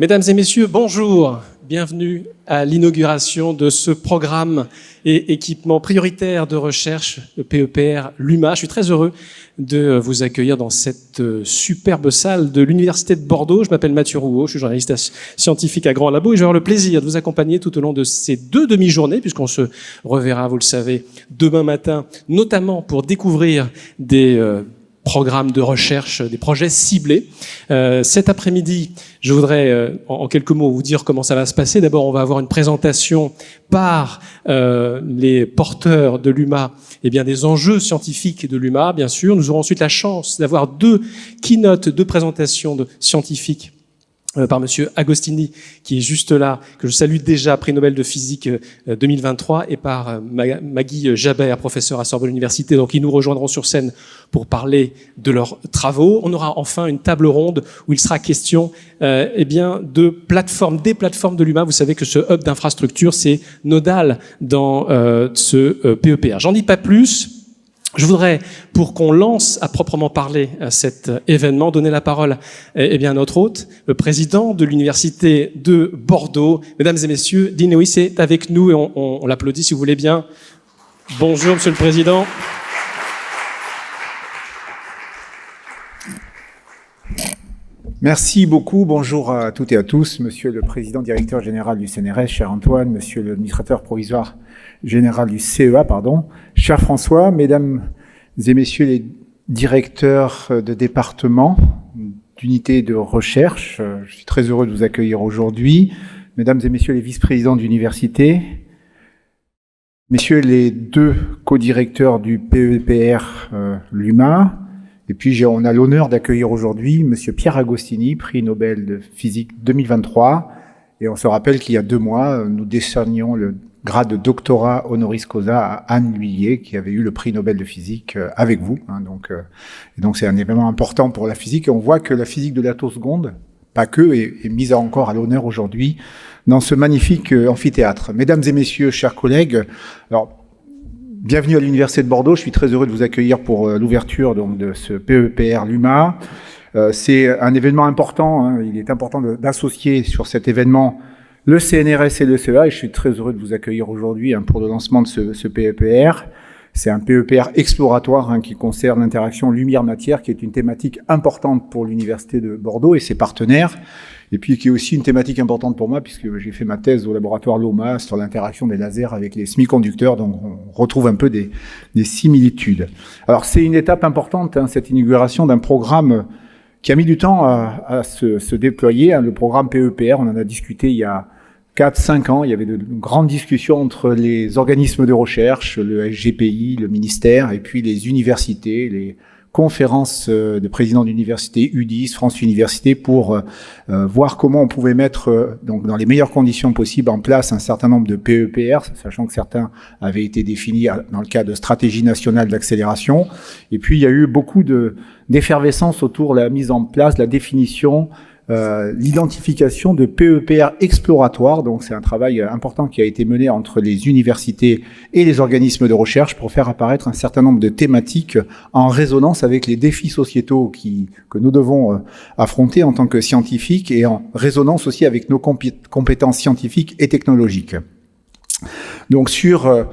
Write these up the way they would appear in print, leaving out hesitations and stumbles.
Mesdames et messieurs, bonjour. Bienvenue à l'inauguration de ce programme et équipement prioritaire de recherche, le PEPR LUMA. Je suis très heureux de vous accueillir dans cette superbe salle de l'Université de Bordeaux. Je m'appelle Mathieu Rouault, je suis journaliste scientifique à Grand Labo et je vais avoir le plaisir de vous accompagner tout au long de ces 2 demi-journées, puisqu'on se reverra, vous le savez, demain matin, notamment pour découvrir des programmes de recherche, des projets ciblés. Cet après-midi, je voudrais en quelques mots vous dire comment ça va se passer. D'abord, on va avoir une présentation par les porteurs de l'UMA, eh bien des enjeux scientifiques de l'UMA, bien sûr. Nous aurons ensuite la chance d'avoir 2 keynotes, 2 présentations de scientifiques par Monsieur Agostini, qui est juste là, que je salue déjà, prix Nobel de physique 2023, et par Maggie Jabert, professeur à Sorbonne Université. Donc, ils nous rejoindront sur scène pour parler de leurs travaux. On aura enfin une table ronde où il sera question, eh bien, de plateformes, des plateformes de l'UMA. Vous savez que ce hub d'infrastructure, c'est nodal dans ce PEPR. J'en dis pas plus. Je voudrais, pour qu'on lance à proprement parler cet événement, donner la parole eh bien, à notre hôte, le président de l'Université de Bordeaux. Mesdames et messieurs, Dean Lewis est avec nous et on l'applaudit si vous voulez bien. Bonjour, Monsieur le Président. Merci beaucoup. Bonjour à toutes et à tous. Monsieur le Président directeur général du CNRS, cher Antoine, Monsieur l'administrateur provisoire général du CEA, cher François, Mesdames et Messieurs les directeurs de département, d'unités de recherche, je suis très heureux de vous accueillir aujourd'hui. Mesdames et Messieurs les vice-présidents d'université, Messieurs les 2 co-directeurs du PEPR LUMA, et puis on a l'honneur d'accueillir aujourd'hui Monsieur Pierre Agostini, prix Nobel de physique 2023, et on se rappelle qu'il y a 2 mois, nous décernions le grade de doctorat honoris causa à Anne Lhuillier, qui avait eu le prix Nobel de physique avec vous. Donc c'est un événement important pour la physique. Et on voit que la physique de l'attoseconde, pas que, est mise encore à l'honneur aujourd'hui dans ce magnifique amphithéâtre. Mesdames et messieurs, chers collègues, alors bienvenue à l'Université de Bordeaux. Je suis très heureux de vous accueillir pour l'ouverture donc de ce PEPR LUMA. C'est un événement important. Il est important d'associer sur cet événement le CNRS et le CEA, et je suis très heureux de vous accueillir aujourd'hui pour le lancement de ce PEPR. C'est un PEPR exploratoire qui concerne l'interaction lumière-matière, qui est une thématique importante pour l'Université de Bordeaux et ses partenaires, et puis qui est aussi une thématique importante pour moi, puisque j'ai fait ma thèse au laboratoire LOMA sur l'interaction des lasers avec les semi-conducteurs, donc on retrouve un peu des similitudes. Alors c'est une étape importante, cette inauguration d'un programme qui a mis du temps à se déployer, le programme PEPR. On en a discuté il y a 4-5 ans, il y avait de grandes discussions entre les organismes de recherche, le SGPI, le ministère, et puis les universités, les conférences de présidents d'université, UDIS, France Université, pour voir comment on pouvait mettre, donc dans les meilleures conditions possibles, en place un certain nombre de PEPR, sachant que certains avaient été définis dans le cadre de stratégie nationale d'accélération. Et puis il y a eu beaucoup d'effervescence autour de la mise en place, la définition, l'identification de PEPR exploratoires. Donc c'est un travail important qui a été mené entre les universités et les organismes de recherche pour faire apparaître un certain nombre de thématiques en résonance avec les défis sociétaux que nous devons affronter en tant que scientifiques, et en résonance aussi avec nos compétences scientifiques et technologiques. Donc sur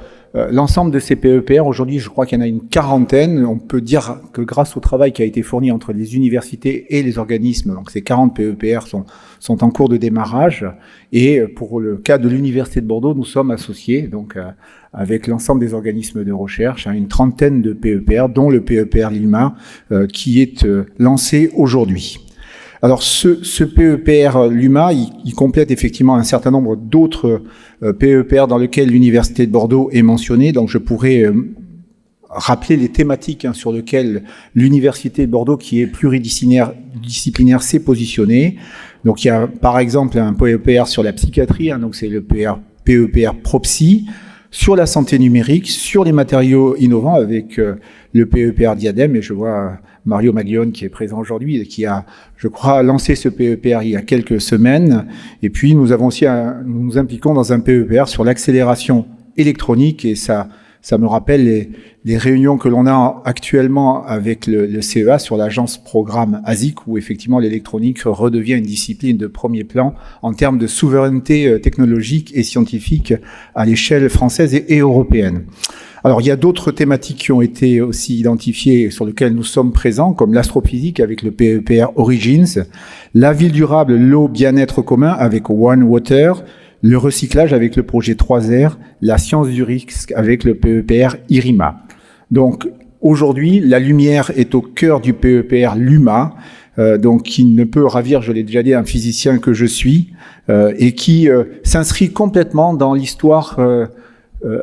l'ensemble de ces PEPR, aujourd'hui, je crois qu'il y en a une 40aine. On peut dire que grâce au travail qui a été fourni entre les universités et les organismes, donc ces 40 PEPR sont en cours de démarrage. Et pour le cas de l'Université de Bordeaux, nous sommes associés, donc avec l'ensemble des organismes de recherche, à une 30aine de PEPR, dont le PEPR LUMA, qui est lancé aujourd'hui. Alors ce PEPR LUMA, il complète effectivement un certain nombre d'autres PEPR dans lesquels l'Université de Bordeaux est mentionnée. Donc je pourrais rappeler les thématiques sur lesquelles l'Université de Bordeaux, qui est pluridisciplinaire, s'est positionnée. Donc il y a par exemple un PEPR sur la psychiatrie, donc c'est le PEPR ProPsy, sur la santé numérique, sur les matériaux innovants avec le PEPR Diadème, et je vois Mario Maglione qui est présent aujourd'hui et qui a, je crois, lancé ce PEPR il y a quelques semaines. Et puis nous avons aussi nous nous impliquons dans un PEPR sur l'accélération électronique et sa Ça me rappelle les réunions que l'on a actuellement avec le CEA sur l'agence programme ASIC, où effectivement l'électronique redevient une discipline de premier plan en termes de souveraineté technologique et scientifique à l'échelle française et européenne. Alors, il y a d'autres thématiques qui ont été aussi identifiées sur lesquelles nous sommes présents, comme l'astrophysique avec le PEPR Origins, la ville durable, l'eau, bien-être commun avec One Water, le recyclage avec le projet 3R, la science du risque avec le PEPR IRIMA. Donc, aujourd'hui, la lumière est au cœur du PEPR LUMA, donc qui ne peut ravir, je l'ai déjà dit, un physicien que je suis, et qui s'inscrit complètement dans l'histoire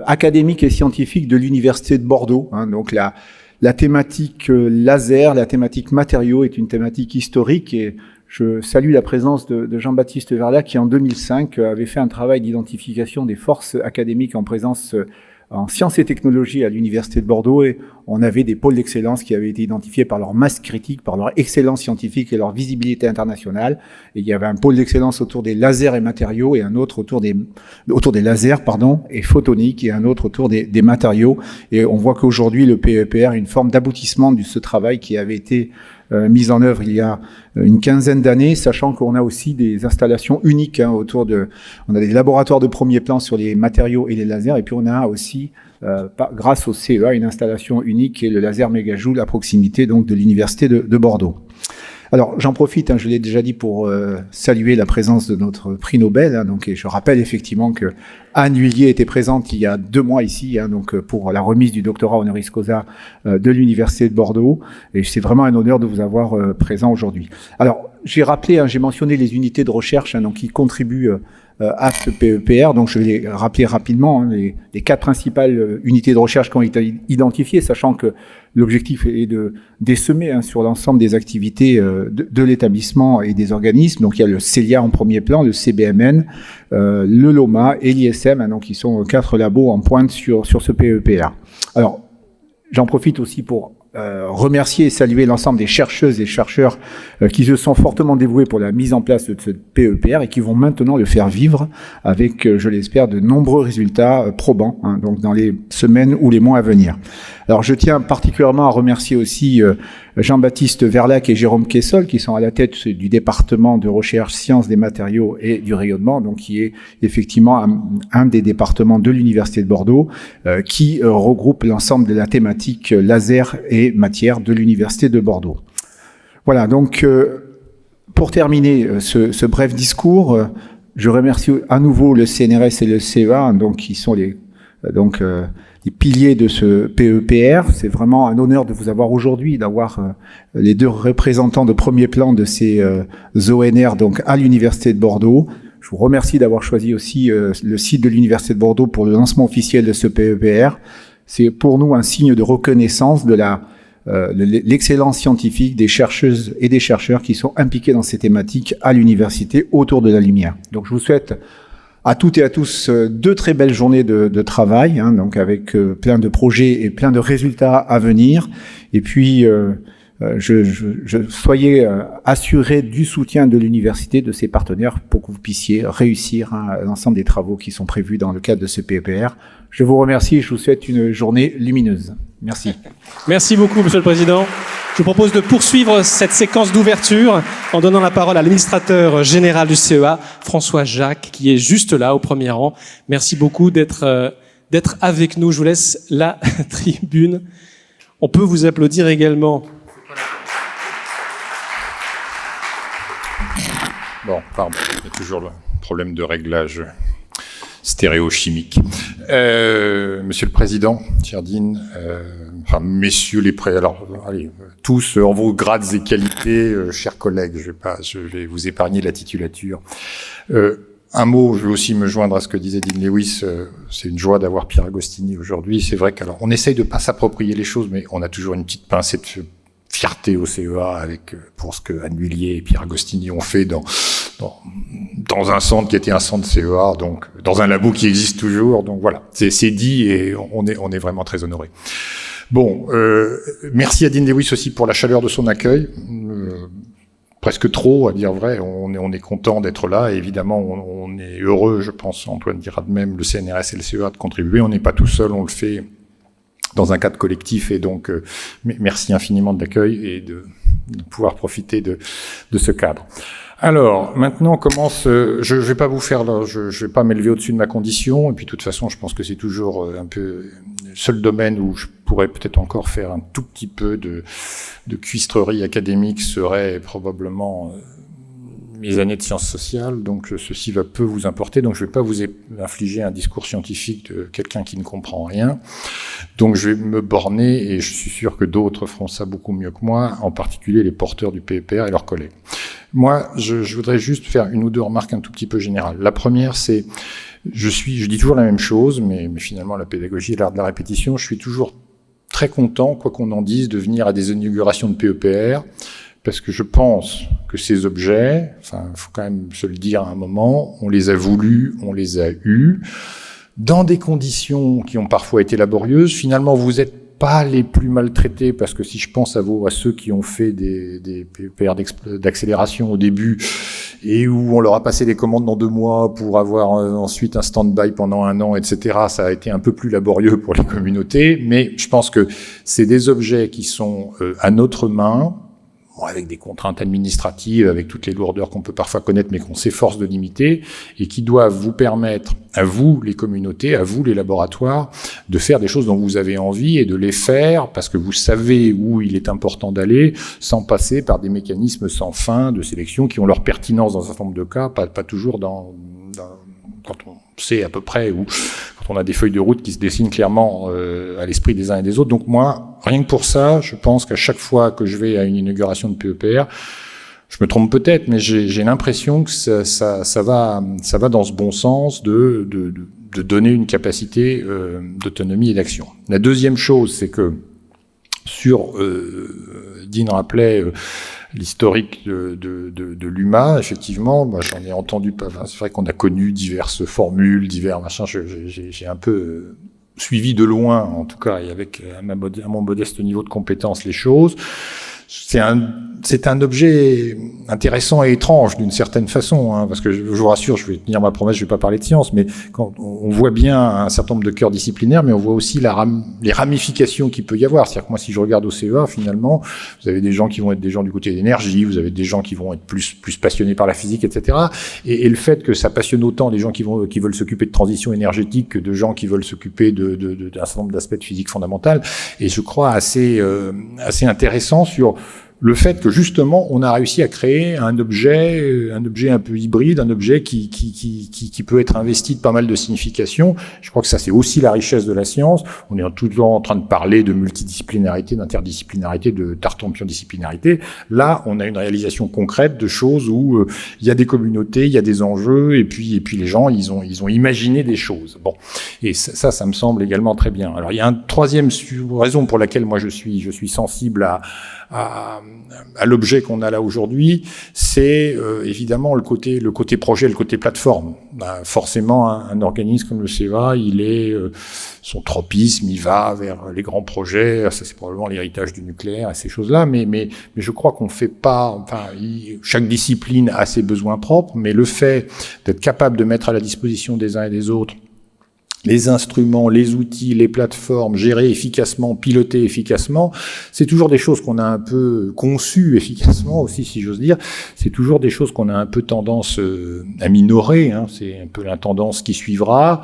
académique et scientifique de l'Université de Bordeaux. Donc la thématique laser, la thématique matériaux est une thématique historique, et je salue la présence de Jean-Baptiste Verla qui en 2005 avait fait un travail d'identification des forces académiques en présence en sciences et technologies à l'Université de Bordeaux, et on avait des pôles d'excellence qui avaient été identifiés par leur masse critique, par leur excellence scientifique et leur visibilité internationale. Et il y avait un pôle d'excellence autour des lasers et matériaux, et un autre autour des lasers, et photoniques, et un autre autour des matériaux. Et on voit qu'aujourd'hui, le PEPR est une forme d'aboutissement de ce travail qui avait été mise en œuvre il y a une quinzaine d'années, sachant qu'on a aussi des installations uniques autour on a des laboratoires de premier plan sur les matériaux et les lasers, et puis on a aussi, grâce au CEA, une installation unique qui est le laser mégajoule à proximité donc de l'Université de Bordeaux. Alors, j'en profite, je l'ai déjà dit, pour saluer la présence de notre prix Nobel. Et je rappelle effectivement que Anne Huillier était présente il y a 2 mois ici, pour la remise du doctorat honoris causa de l'Université de Bordeaux. Et c'est vraiment un honneur de vous avoir présent aujourd'hui. Alors, j'ai mentionné les unités de recherche qui contribuent à ce PEPR. Donc, je vais les rappeler rapidement, les 4 principales unités de recherche qui ont été identifiées, sachant que l'objectif est de désemer sur l'ensemble des activités de l'établissement et des organismes. Donc, il y a le CELIA en premier plan, le CBMN, le LOMA et l'ISM, qui sont 4 labos en pointe sur ce PEPR. Alors, j'en profite aussi pour remercier et saluer l'ensemble des chercheuses et chercheurs qui se sont fortement dévoués pour la mise en place de ce PEPR et qui vont maintenant le faire vivre avec, je l'espère, de nombreux résultats probants, donc dans les semaines ou les mois à venir. Alors, je tiens particulièrement à remercier aussi Jean-Baptiste Verlac et Jérôme Kessol, qui sont à la tête du département de recherche sciences des matériaux et du rayonnement, donc qui est effectivement un des départements de l'Université de Bordeaux, qui regroupe l'ensemble de la thématique laser et matière de l'Université de Bordeaux. Voilà, donc pour terminer ce bref discours, je remercie à nouveau le CNRS et le CEA, qui sont les piliers de ce PEPR. C'est vraiment un honneur de vous avoir aujourd'hui, d'avoir les 2 représentants de premier plan de ces ONR à l'Université de Bordeaux. Je vous remercie d'avoir choisi aussi le site de l'Université de Bordeaux pour le lancement officiel de ce PEPR. C'est pour nous un signe de reconnaissance de l'excellence scientifique des chercheuses et des chercheurs qui sont impliqués dans ces thématiques à l'université autour de la lumière. Donc je vous souhaite à toutes et à tous 2 très belles journées de travail, avec plein de projets et plein de résultats à venir. Et puis, soyez assurés du soutien de l'université, de ses partenaires, pour que vous puissiez réussir l'ensemble des travaux qui sont prévus dans le cadre de ce PEPR. Je vous remercie et je vous souhaite une journée lumineuse. Merci. Merci beaucoup, Monsieur le Président. Je vous propose de poursuivre cette séquence d'ouverture en donnant la parole à l'administrateur général du CEA, François Jacques, qui est juste là, au premier rang. Merci beaucoup d'être avec nous. Je vous laisse la tribune. On peut vous applaudir également. Bon, pardon, il y a toujours le problème de réglage stéréochimique. Monsieur le Président, chère Dean, messieurs les tous en vos grades et qualités, chers collègues, je vais vous épargner la titulature. Un mot, je vais aussi me joindre à ce que disait Dean Lewis, c'est une joie d'avoir Pierre Agostini aujourd'hui. C'est vrai qu'on essaye de pas s'approprier les choses, mais on a toujours une petite pincée de fierté au CEA pour ce que Anne Huillier et Pierre Agostini ont fait dans un centre qui était un centre CEA, donc dans un labo qui existe toujours. Donc voilà, c'est dit et on est vraiment très honorés. Bon, merci à Dean Lewis aussi pour la chaleur de son accueil. Presque trop, à dire vrai. On est content d'être là. Et évidemment, on est heureux, je pense, Antoine dira de même, le CNRS et le CEA de contribuer. On n'est pas tout seul, on le fait dans un cadre collectif, et donc merci infiniment de l'accueil et de pouvoir profiter de ce cadre. Alors, maintenant commence. Je vais pas vous faire, je vais pas m'élever au-dessus de ma condition. Et puis, de toute façon, je pense que c'est toujours un peu le seul domaine où je pourrais peut-être encore faire un tout petit peu de cuistrerie académique serait probablement mes années de sciences sociales. Donc, ceci va peu vous importer. Donc, je vais pas vous infliger un discours scientifique de quelqu'un qui ne comprend rien. Donc, je vais me borner, et je suis sûr que d'autres feront ça beaucoup mieux que moi, en particulier les porteurs du PEPR et leurs collègues. Moi, je voudrais juste faire une ou deux remarques un tout petit peu générales. La première, c'est, je dis toujours la même chose, mais finalement, la pédagogie est l'art de la répétition. Je suis toujours très content, quoi qu'on en dise, de venir à des inaugurations de PEPR, parce que je pense que ces objets, enfin, faut quand même se le dire à un moment, on les a voulus, on les a eus, dans des conditions qui ont parfois été laborieuses. Finalement, vous êtes pas les plus maltraités, parce que si je pense à ceux qui ont fait des PEPR d'accélération au début, et où on leur a passé les commandes dans 2 mois pour avoir ensuite un stand-by pendant 1 an, etc., ça a été un peu plus laborieux pour les communautés, mais je pense que c'est des objets qui sont à notre main, avec des contraintes administratives, avec toutes les lourdeurs qu'on peut parfois connaître, mais qu'on s'efforce de limiter, et qui doivent vous permettre, à vous les communautés, à vous les laboratoires, de faire des choses dont vous avez envie et de les faire parce que vous savez où il est important d'aller, sans passer par des mécanismes sans fin de sélection qui ont leur pertinence dans un certain nombre de cas, pas toujours quand on sait à peu près où, quand on a des feuilles de route qui se dessinent clairement à l'esprit des uns et des autres. Donc moi, rien que pour ça, je pense qu'à chaque fois que je vais à une inauguration de PEPR, je me trompe peut-être, mais j'ai l'impression que ça va dans ce bon sens de donner une capacité d'autonomie et d'action. La deuxième chose, c'est que Dean rappelait l'historique de l'UMA, effectivement, moi j'en ai entendu, c'est vrai qu'on a connu diverses formules, divers machins, j'ai un peu suivi de loin, en tout cas, et avec à mon modeste niveau de compétence, les choses. C'est un objet intéressant et étrange d'une certaine façon, hein, parce que je vous rassure, je vais tenir ma promesse, je vais pas parler de science, mais quand on voit bien un certain nombre de cœurs disciplinaires, mais on voit aussi les ramifications qu'il peut y avoir. C'est-à-dire que moi, si je regarde au CEA, finalement, vous avez des gens qui vont être des gens du côté de l'énergie, vous avez des gens qui vont être plus passionnés par la physique, etc. Et le fait que ça passionne autant des gens qui veulent s'occuper de transition énergétique que de gens qui veulent s'occuper d'un certain nombre d'aspects de physique fondamentale, et je crois assez intéressant sur le fait que justement on a réussi à créer un objet un peu hybride, un objet qui peut être investi de pas mal de significations. Je crois que ça c'est aussi la richesse de la science. On est toujours en train de parler de multidisciplinarité, d'interdisciplinarité, de tartampion-disciplinarité. Là, on a une réalisation concrète de choses où il y a des communautés, il y a des enjeux, et puis les gens ils ont imaginé des choses. Bon, et ça me semble également très bien. Alors il y a une troisième raison pour laquelle moi je suis sensible à l'objet qu'on a là aujourd'hui, c'est évidemment le côté projet, le côté plateforme. Forcément, un organisme comme le CEA, son tropisme, il va vers les grands projets. Ça, c'est probablement l'héritage du nucléaire et ces choses-là. Mais je crois qu'on fait pas. Enfin, chaque discipline a ses besoins propres, mais le fait d'être capable de mettre à la disposition des uns et des autres les instruments, les outils, les plateformes, gérer efficacement, piloter efficacement, c'est toujours des choses qu'on a un peu conçues efficacement aussi, si j'ose dire. C'est toujours des choses qu'on a un peu tendance à minorer, hein. C'est un peu la tendance qui suivra.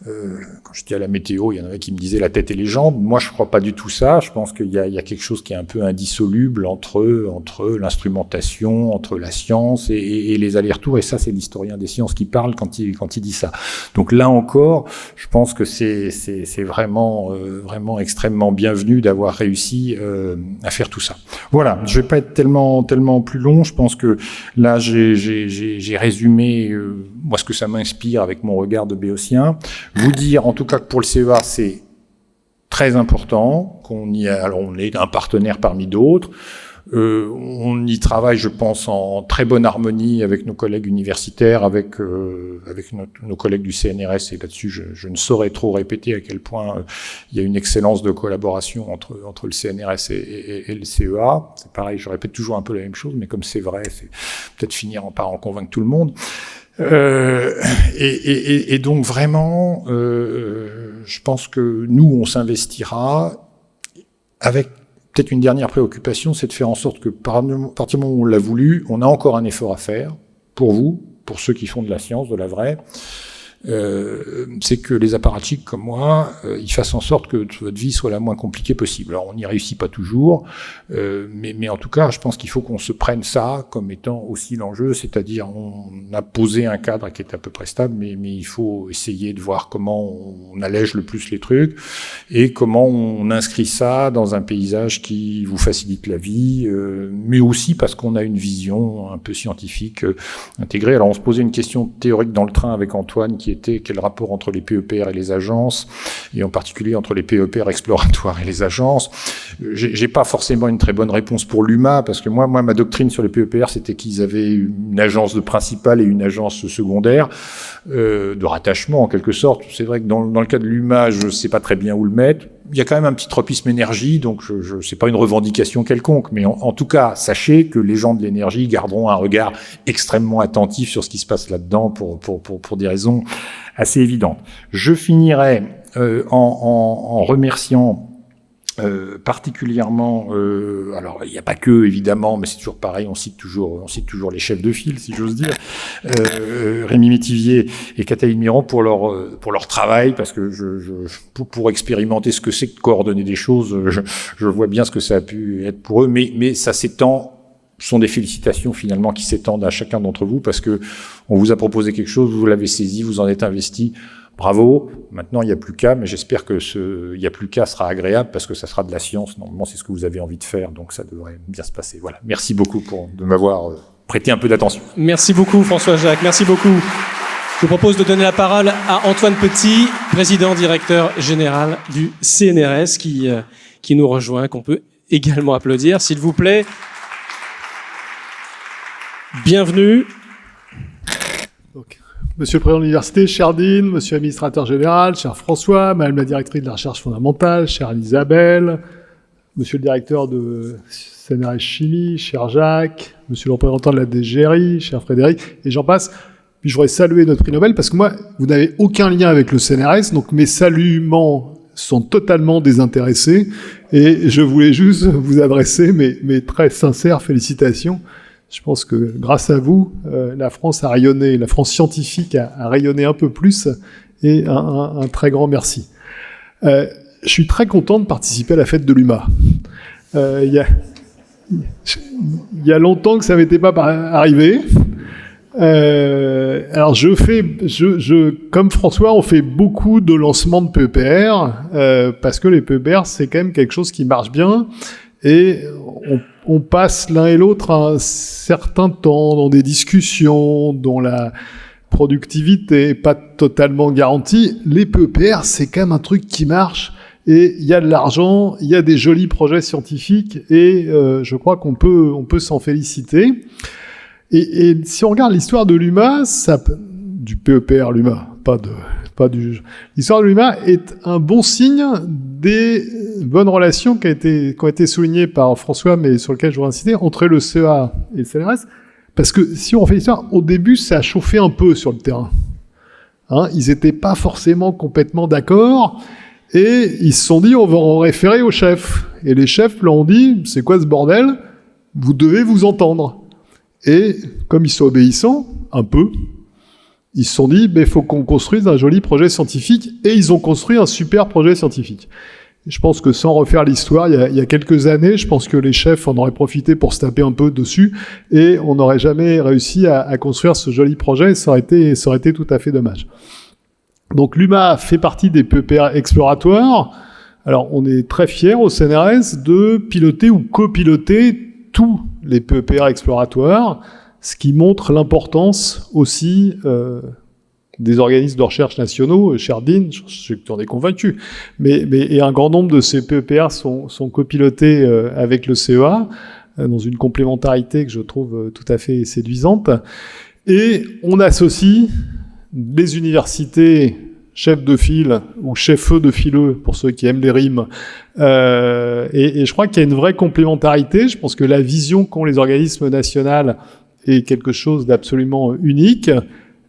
Quand j'étais à la météo, il y en avait qui me disaient la tête et les jambes. Moi, je crois pas du tout ça. Je pense qu'il y a quelque chose qui est un peu indissoluble entre l'instrumentation, entre la science et les allers-retours. Et ça, c'est l'historien des sciences qui parle quand il dit ça. Donc là encore, je pense que c'est vraiment extrêmement bienvenu d'avoir réussi à faire tout ça. Voilà. Je vais pas être tellement plus long. Je pense que là, j'ai résumé moi ce que ça m'inspire avec mon regard de béotien. Vous dire, en tout cas, que pour le CEA, c'est très important, alors on est un partenaire parmi d'autres. On y travaille, je pense, en très bonne harmonie avec nos collègues universitaires, avec nos collègues du CNRS, et là-dessus, je ne saurais trop répéter à quel point il y a une excellence de collaboration entre le CNRS et le CEA. C'est pareil, je répète toujours un peu la même chose, mais comme c'est vrai, c'est peut-être finir par en convaincre tout le monde. Et donc vraiment, je pense que nous, on s'investira avec peut-être une dernière préoccupation, c'est de faire en sorte que, à partir du moment où on l'a voulu, on a encore un effort à faire pour vous, pour ceux qui font de la science, de la vraie. C'est que les apparatchiks comme moi, ils fassent en sorte que votre vie soit la moins compliquée possible. Alors on n'y réussit pas toujours, mais en tout cas, je pense qu'il faut qu'on se prenne ça comme étant aussi l'enjeu, c'est-à-dire on a posé un cadre qui est à peu près stable, mais il faut essayer de voir comment on allège le plus les trucs et comment on inscrit ça dans un paysage qui vous facilite la vie, mais aussi parce qu'on a une vision un peu scientifique intégrée. Alors on se posait une question théorique dans le train avec Antoine qui était quel rapport entre les PEPR et les agences, et en particulier entre les PEPR exploratoires et les agences. J'ai pas forcément une très bonne réponse pour l'UMA, parce que moi, ma doctrine sur les PEPR, c'était qu'ils avaient une agence de principale et une agence secondaire, de rattachement en quelque sorte. C'est vrai que dans le cas de l'UMA, je sais pas très bien où le mettre. Il y a quand même un petit tropisme énergie, donc c'est pas une revendication quelconque, mais en tout cas, sachez que les gens de l'énergie garderont un regard extrêmement attentif sur ce qui se passe là-dedans pour des raisons assez évidentes. Je finirai en remerciant particulièrement, alors il n'y a pas que évidemment, mais c'est toujours pareil, on cite toujours les chefs de file, si j'ose dire, Rémi Métivier et Catherine Miron pour leur travail, parce que pour expérimenter ce que c'est que coordonner des choses, je vois bien ce que ça a pu être pour eux, mais ça s'étend. Ce sont des félicitations finalement qui s'étendent à chacun d'entre vous, parce que on vous a proposé quelque chose, vous l'avez saisi, vous en êtes investi. Bravo. Maintenant, il n'y a plus qu'à, mais j'espère que il n'y a plus qu'à sera agréable, parce que ça sera de la science. Normalement, c'est ce que vous avez envie de faire, donc ça devrait bien se passer. Voilà. Merci beaucoup de m'avoir prêté un peu d'attention. Merci beaucoup, François-Jacques. Merci beaucoup. Je vous propose de donner la parole à Antoine Petit, président directeur général du CNRS, qui nous rejoint, qu'on peut également applaudir, s'il vous plaît. Bienvenue. Donc, Monsieur le Président de l'Université, cher Dean, Monsieur l'Administrateur Général, cher François, Madame la Directrice de la Recherche Fondamentale, chère Isabelle, Monsieur le Directeur de CNRS Chimie, cher Jacques, Monsieur le Représentant de la DGRI, cher Frédéric, et j'en passe. Puis je voudrais saluer notre prix Nobel, parce que moi, vous n'avez aucun lien avec le CNRS, donc mes saluements sont totalement désintéressés, et je voulais juste vous adresser mes très sincères félicitations. Je pense que grâce à vous, la France a rayonné, la France scientifique a rayonné un peu plus, et un très grand merci. Je suis très content de participer à la fête de l'UMA. Il y a longtemps que ça m'était pas arrivé. Alors comme François, on fait beaucoup de lancements de PEPR, parce que les PEPR, c'est quand même quelque chose qui marche bien, et on passe l'un et l'autre un certain temps dans des discussions dont la productivité n'est pas totalement garantie. Les PEPR, c'est quand même un truc qui marche, et il y a de l'argent, il y a des jolis projets scientifiques, et je crois qu'on peut s'en féliciter. Et si on regarde l'histoire de l'UMA, du PEPR l'UMA, pas du... L'histoire de l'UMA est un bon signe des bonnes relations qui ont été soulignées par François, mais sur lesquelles je voudrais insister, entre le CEA et le CNRS. Parce que si on fait l'histoire, au début, ça a chauffé un peu sur le terrain. Ils n'étaient pas forcément complètement d'accord, et ils se sont dit, on va en référer aux chefs. Et les chefs leur ont dit, c'est quoi ce bordel? Vous devez vous entendre. Et comme ils sont obéissants, un peu, ils se sont dit, il faut qu'on construise un joli projet scientifique, et ils ont construit un super projet scientifique. Et je pense que sans refaire l'histoire, il y a quelques années, je pense que les chefs en auraient profité pour se taper un peu dessus, et on n'aurait jamais réussi à construire ce joli projet, ça aurait été tout à fait dommage. Donc l'UMA fait partie des PEPR exploratoires. Alors on est très fiers au CNRS de piloter ou copiloter tous les PEPR exploratoires, ce qui montre l'importance aussi des organismes de recherche nationaux. Cher Dean, je sais que tu en es convaincu, mais un grand nombre de ces PEPR sont copilotés avec le CEA. dans une complémentarité que je trouve tout à fait séduisante. Et on associe les universités chefs de file ou chefs de fileux pour ceux qui aiment les rimes. Et je crois qu'il y a une vraie complémentarité. Je pense que la vision qu'ont les organismes nationaux est quelque chose d'absolument unique.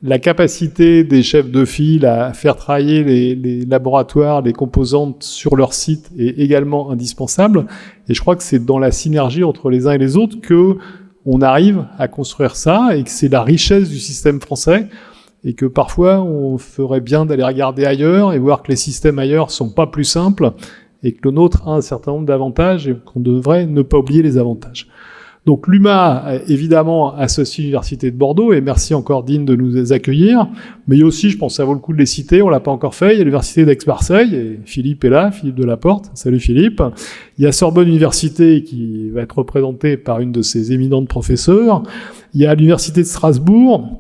La capacité des chefs de file à faire travailler les laboratoires, les composantes sur leur site est également indispensable. Et je crois que c'est dans la synergie entre les uns et les autres que on arrive à construire ça et que c'est la richesse du système français. Et que parfois, on ferait bien d'aller regarder ailleurs et voir que les systèmes ailleurs sont pas plus simples et que le nôtre a un certain nombre d'avantages et qu'on devrait ne pas oublier les avantages. Donc l'UMA, évidemment, associe l'Université de Bordeaux, et merci encore Dean de nous accueillir. Mais il y a aussi, je pense que ça vaut le coup de les citer, on l'a pas encore fait, il y a l'Université d'Aix-Marseille, et Philippe est là, Philippe Delaporte. Salut Philippe. Il y a Sorbonne Université qui va être représentée par une de ses éminentes professeurs. Il y a l'Université de Strasbourg.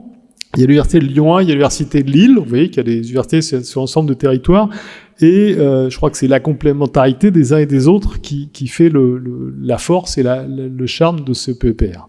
Il y a l'Université de Lyon 1, il y a l'Université de Lille. Vous voyez qu'il y a des universités sur l'ensemble de territoire. Et je crois que c'est la complémentarité des uns et des autres qui fait la force et le charme de ce PEPR.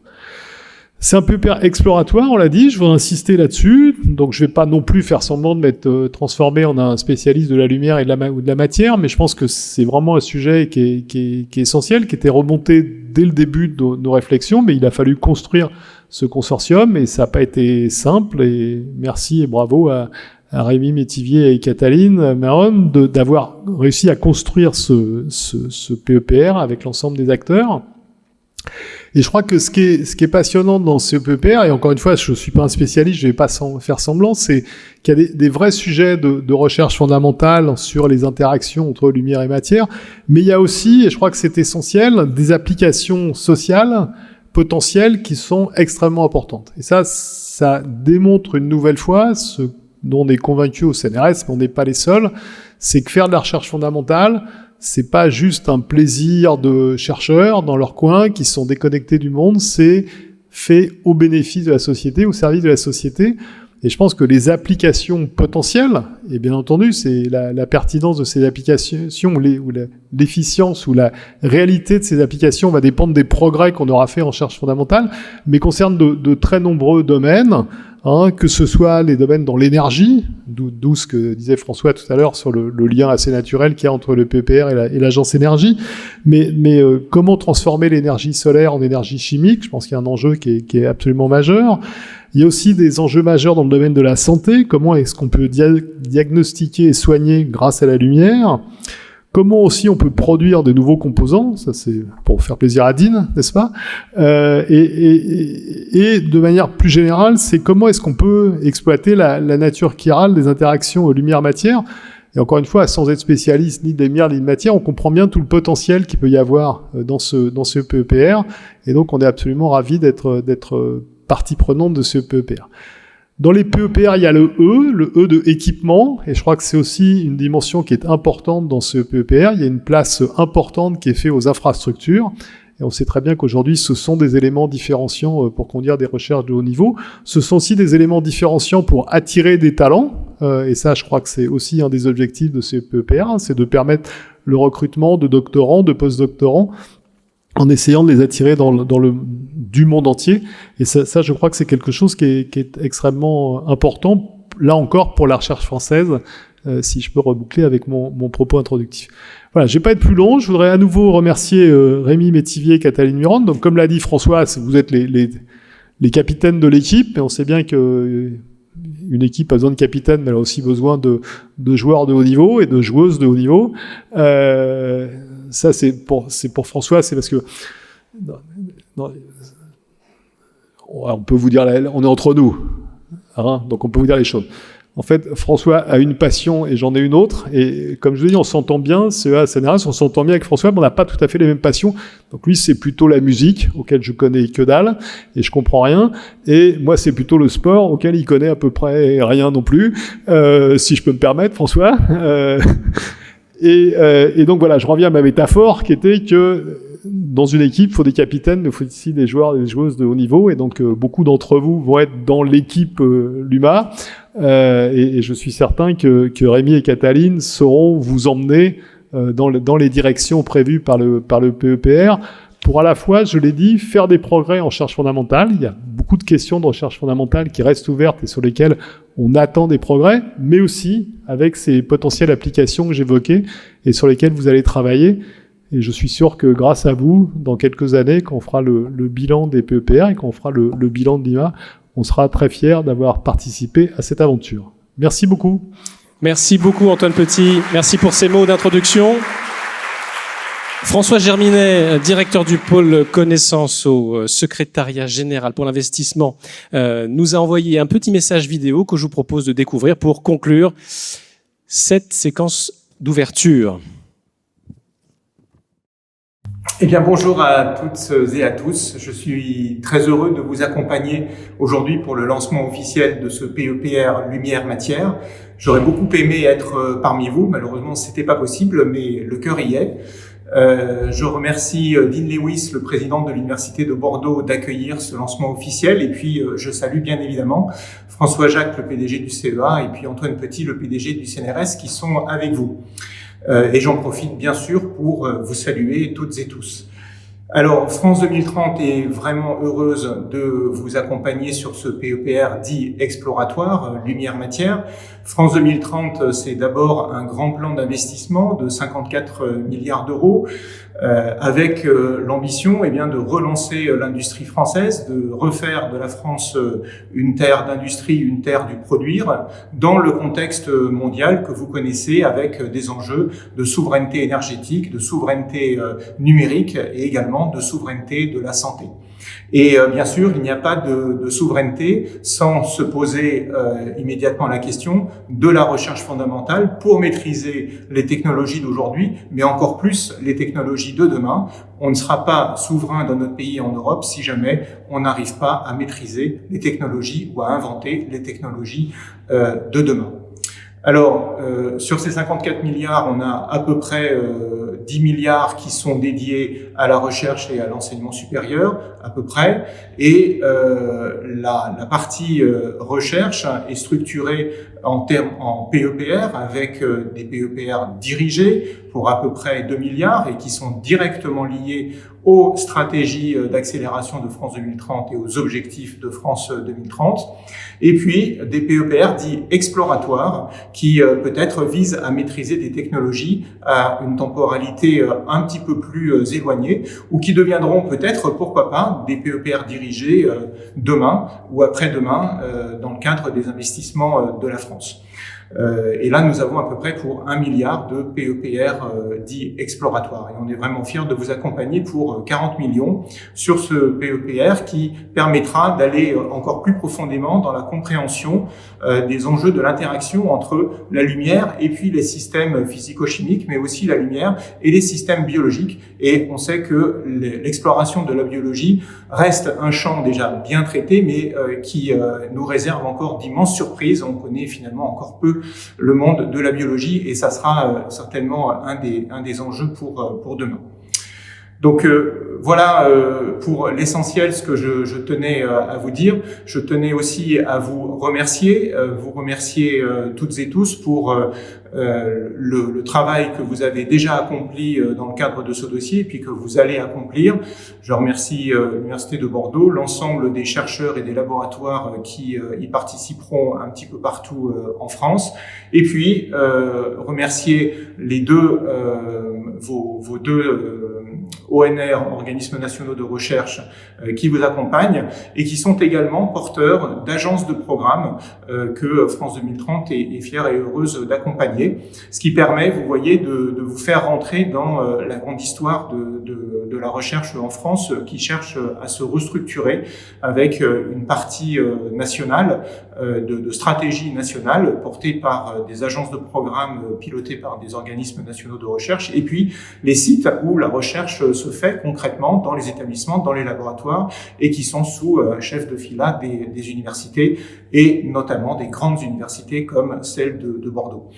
C'est un PEPR exploratoire, on l'a dit, je voudrais insister là-dessus. Donc je vais pas non plus faire semblant de m'être transformé en un spécialiste de la lumière et ou de la matière, mais je pense que c'est vraiment un sujet qui est essentiel, qui était remonté dès le début de nos réflexions, mais il a fallu construire ce consortium et ça n'a pas été simple. Et merci et bravo à Rémi Métivier et Cataline Meron d'avoir réussi à construire ce PEPR avec l'ensemble des acteurs. Et je crois que ce qui est passionnant dans ce PEPR, et encore une fois, je suis pas un spécialiste, je vais pas faire semblant, c'est qu'il y a des vrais sujets de recherche fondamentale sur les interactions entre lumière et matière, mais il y a aussi, et je crois que c'est essentiel, des applications sociales potentielles qui sont extrêmement importantes. Et ça démontre une nouvelle fois ce dont on est convaincu au CNRS, mais on n'est pas les seuls, c'est que faire de la recherche fondamentale, c'est pas juste un plaisir de chercheurs dans leur coin qui sont déconnectés du monde, c'est fait au bénéfice de la société, au service de la société. Et je pense que les applications potentielles, et bien entendu, c'est la pertinence de ces applications, ou l'efficience ou la réalité de ces applications va dépendre des progrès qu'on aura fait en recherche fondamentale, mais concerne de très nombreux domaines, que ce soit les domaines dans l'énergie, d'où ce que disait François tout à l'heure sur le lien assez naturel qu'il y a entre le PEPR et l'agence énergie, mais comment transformer l'énergie solaire en énergie chimique, je pense qu'il y a un enjeu qui est absolument majeur. Il y a aussi des enjeux majeurs dans le domaine de la santé, comment est-ce qu'on peut diagnostiquer et soigner grâce à la lumière. Comment aussi on peut produire de nouveaux composants, ça c'est pour faire plaisir à Dean, n'est-ce pas, et de manière plus générale, c'est comment est-ce qu'on peut exploiter la nature chirale des interactions lumière-matière. Et encore une fois, sans être spécialiste ni des lumières ni de matière, on comprend bien tout le potentiel qu'il peut y avoir dans ce PEPR, et donc on est absolument ravis d'être partie prenante de ce PEPR. Dans les PEPR, il y a le E de équipement, et je crois que c'est aussi une dimension qui est importante dans ce PEPR. Il y a une place importante qui est faite aux infrastructures, et on sait très bien qu'aujourd'hui, ce sont des éléments différenciants pour conduire des recherches de haut niveau. Ce sont aussi des éléments différenciants pour attirer des talents, et ça, je crois que c'est aussi un des objectifs de ce PEPR, c'est de permettre le recrutement de doctorants, de post-doctorants, en essayant de les attirer du monde entier. Et ça, je crois que c'est quelque chose qui est extrêmement important, là encore, pour la recherche française, si je peux reboucler avec mon propos introductif. Voilà, je vais pas être plus long, je voudrais à nouveau remercier Rémi Métivier et Cataline Meron. Donc, comme l'a dit François, vous êtes les capitaines de l'équipe, et on sait bien que une équipe a besoin de capitaine, mais elle a aussi besoin de joueurs de haut niveau et de joueuses de haut niveau. Ça, c'est pour François, c'est parce que on peut vous dire, on est entre nous, donc on peut vous dire les choses. En fait, François a une passion et j'en ai une autre, et comme je vous dis, on s'entend bien, CEA, CNRS, on s'entend bien avec François, mais on n'a pas tout à fait les mêmes passions. Donc lui, c'est plutôt la musique, auquel je connais que dalle, et je comprends rien, et moi, c'est plutôt le sport, auquel il connaît à peu près rien non plus, si je peux me permettre, François. Et donc voilà, je reviens à ma métaphore qui était que dans une équipe, il faut des capitaines, mais il faut aussi des joueurs et des joueuses de haut niveau. Et donc beaucoup d'entre vous vont être dans l'équipe Luma. Et je suis certain que Rémi et Cataline sauront vous emmener dans les directions prévues par le PEPR, pour à la fois, je l'ai dit, faire des progrès en recherche fondamentale. Il y a beaucoup de questions de recherche fondamentale qui restent ouvertes et sur lesquelles on attend des progrès, mais aussi avec ces potentielles applications que j'évoquais et sur lesquelles vous allez travailler. Et je suis sûr que grâce à vous, dans quelques années, quand on fera le bilan des PEPR et quand on fera le bilan de l'IMA, on sera très fiers d'avoir participé à cette aventure. Merci beaucoup. Merci beaucoup Antoine Petit. Merci pour ces mots d'introduction. François Germinet, directeur du pôle connaissance au secrétariat général pour l'investissement, nous a envoyé un petit message vidéo que je vous propose de découvrir pour conclure cette séquence d'ouverture. Eh bien, bonjour à toutes et à tous. Je suis très heureux de vous accompagner aujourd'hui pour le lancement officiel de ce PEPR Lumière Matière. J'aurais beaucoup aimé être parmi vous. Malheureusement, c'était pas possible, mais le cœur y est. Je remercie Dean Lewis, le président de l'Université de Bordeaux, d'accueillir ce lancement officiel. Et puis, je salue bien évidemment François Jacques, le PDG du CEA, et puis Antoine Petit, le PDG du CNRS, qui sont avec vous. Et j'en profite bien sûr pour vous saluer toutes et tous. Alors, France 2030 est vraiment heureuse de vous accompagner sur ce PEPR dit exploratoire, Lumière Matière. France 2030, c'est d'abord un grand plan d'investissement de 54 milliards d'euros, avec l'ambition de relancer l'industrie française, de refaire de la France une terre d'industrie, une terre du produire, dans le contexte mondial que vous connaissez, avec des enjeux de souveraineté énergétique, de souveraineté numérique et également de souveraineté de la santé. Et bien sûr, il n'y a pas de souveraineté sans se poser immédiatement la question de la recherche fondamentale pour maîtriser les technologies d'aujourd'hui, mais encore plus les technologies de demain. On ne sera pas souverain dans notre pays en Europe si jamais on n'arrive pas à maîtriser les technologies ou à inventer les technologies de demain. Alors, sur ces 54 milliards, on a à peu près 10 milliards qui sont dédiés à la recherche et à l'enseignement supérieur, à peu près. Et la partie recherche est structurée en PEPR, avec des PEPR dirigés pour à peu près 2 milliards et qui sont directement liés aux stratégies d'accélération de France 2030 et aux objectifs de France 2030. Et puis, des PEPR dits exploratoires qui peut-être visent à maîtriser des technologies à une temporalité un petit peu plus éloignée ou qui deviendront peut-être, pourquoi pas, des PEPR dirigés demain ou après-demain dans le cadre des investissements de la France. Et là, nous avons à peu près pour 1 milliard de PEPR dits exploratoires. Et on est vraiment fiers de vous accompagner pour 40 millions sur ce PEPR qui permettra d'aller encore plus profondément dans la compréhension des enjeux de l'interaction entre la lumière et puis les systèmes physico-chimiques, mais aussi la lumière et les systèmes biologiques. Et on sait que l'exploration de la biologie reste un champ déjà bien traité, mais qui nous réserve encore d'immenses surprises. On connaît finalement encore peu le monde de la biologie et ça sera certainement un des enjeux pour demain. Donc voilà pour l'essentiel ce que je tenais à vous dire. Je tenais aussi à vous remercier toutes et tous pour le travail que vous avez déjà accompli dans le cadre de ce dossier et puis que vous allez accomplir. Je remercie l'Université de Bordeaux, l'ensemble des chercheurs et des laboratoires qui y participeront un petit peu partout en France. Et puis remercier les vos deux ONR, organismes nationaux de recherche, qui vous accompagnent et qui sont également porteurs d'agences de programmes que France 2030 est fière et heureuse d'accompagner. Ce qui permet, vous voyez, de vous faire rentrer dans la grande histoire de la recherche en France qui cherche à se restructurer avec une partie nationale, de stratégie nationale portée par des agences de programmes pilotées par des organismes nationaux de recherche et puis les sites où la recherche se fait concrètement dans les établissements, dans les laboratoires et qui sont sous chef de fila des universités et notamment des grandes universités comme celle de Bordeaux.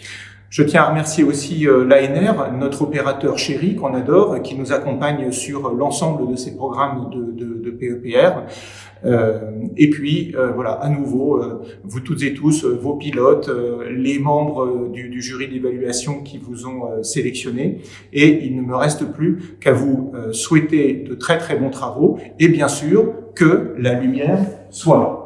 Je tiens à remercier aussi l'ANR, notre opérateur chéri qu'on adore, qui nous accompagne sur l'ensemble de ces programmes de PEPR. Et puis, voilà, à nouveau, vous toutes et tous, vos pilotes, les membres du jury d'évaluation qui vous ont sélectionné. Et il ne me reste plus qu'à vous souhaiter de très très bons travaux et bien sûr que la lumière soit là.